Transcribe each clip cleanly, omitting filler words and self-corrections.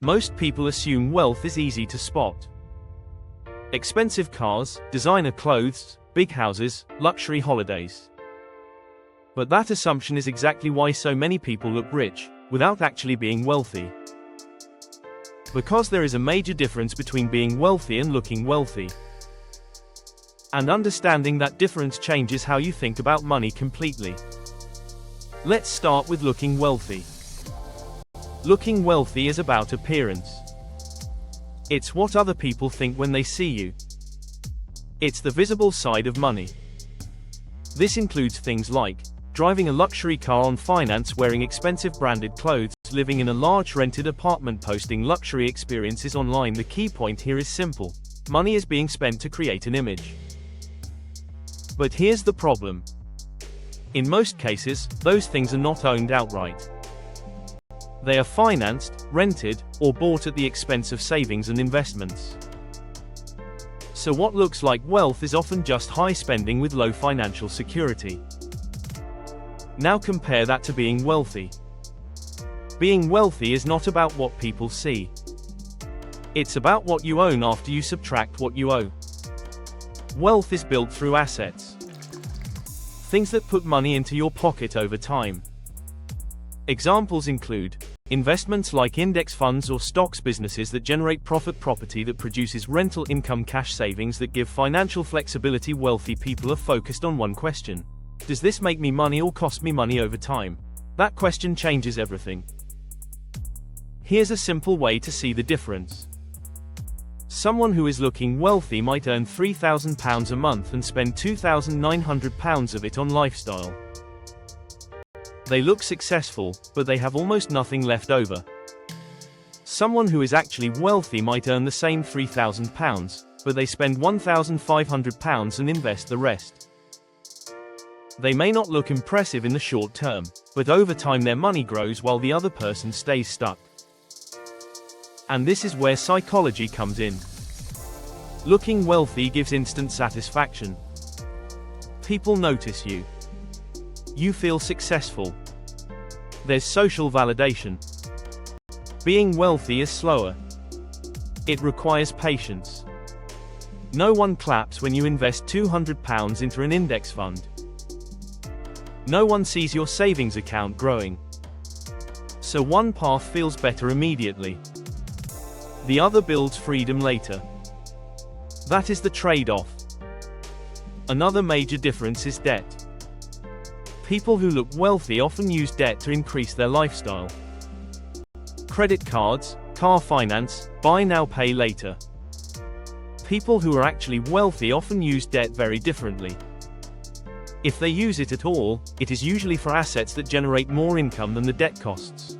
Most people assume wealth is easy to spot. Expensive cars, designer clothes, big houses, luxury holidays. But that assumption is exactly why so many people look rich, without actually being wealthy. Because there is a major difference between being wealthy and looking wealthy. And understanding that difference changes how you think about money completely. Let's start with looking wealthy. Looking wealthy is about appearance. It's what other people think when they see you. It's the visible side of money. This includes things like driving a luxury car on finance, wearing expensive branded clothes, living in a large rented apartment, posting luxury experiences online. The key point here is simple. Money is being spent to create an image. But here's the problem. In most cases, those things are not owned outright. They are financed, rented, or bought at the expense of savings and investments. So what looks like wealth is often just high spending with low financial security. Now compare that to being wealthy. Being wealthy is not about what people see. It's about what you own after you subtract what you owe. Wealth is built through assets. Things that put money into your pocket over time. Examples include investments like index funds or stocks, businesses that generate profit, property that produces rental income, cash savings that give financial flexibility. Wealthy people are focused on one question. Does this make me money or cost me money over time? That question changes everything. Here's a simple way to see the difference. Someone who is looking wealthy might earn £3,000 a month and spend £2,900 of it on lifestyle. They look successful, but they have almost nothing left over. Someone who is actually wealthy might earn the same £3,000, but they spend £1,500 and invest the rest. They may not look impressive in the short term, but over time their money grows while the other person stays stuck. And this is where psychology comes in. Looking wealthy gives instant satisfaction. People notice you. You feel successful. There's social validation. Being wealthy is slower. It requires patience. No one claps when you invest £200 into an index fund. No one sees your savings account growing. So one path feels better immediately. The other builds freedom later. That is the trade-off. Another major difference is debt. People who look wealthy often use debt to increase their lifestyle. Credit cards, car finance, buy now pay later. People who are actually wealthy often use debt very differently. If they use it at all, it is usually for assets that generate more income than the debt costs.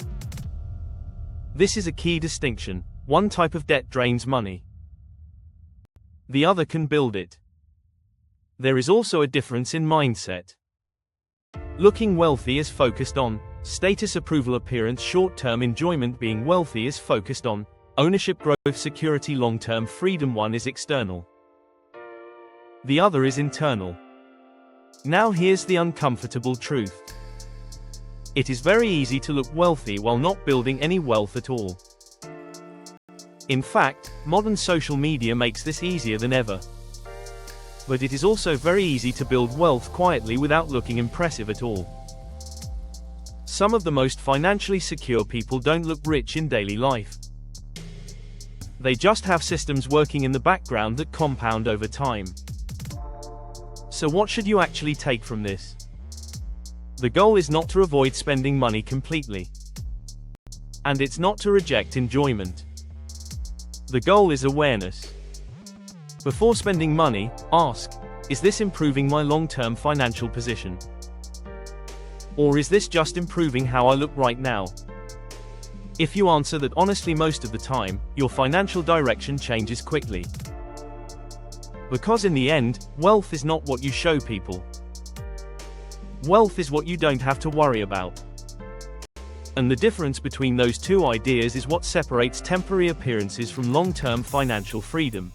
This is a key distinction. One type of debt drains money. The other can build it. There is also a difference in mindset. Looking wealthy is focused on status, approval, appearance, short-term enjoyment. Being wealthy is focused on ownership, growth, security, long-term freedom. One is external. The other is internal. Now here's the uncomfortable truth. It is very easy to look wealthy while not building any wealth at all. In fact, modern social media makes this easier than ever. But it is also very easy to build wealth quietly without looking impressive at all. Some of the most financially secure people don't look rich in daily life. They just have systems working in the background that compound over time. So what should you actually take from this? The goal is not to avoid spending money completely. And it's not to reject enjoyment. The goal is awareness. Before spending money, ask, is this improving my long-term financial position? Or is this just improving how I look right now? If you answer that honestly most of the time, your financial direction changes quickly. Because in the end, wealth is not what you show people. Wealth is what you don't have to worry about. And the difference between those two ideas is what separates temporary appearances from long-term financial freedom.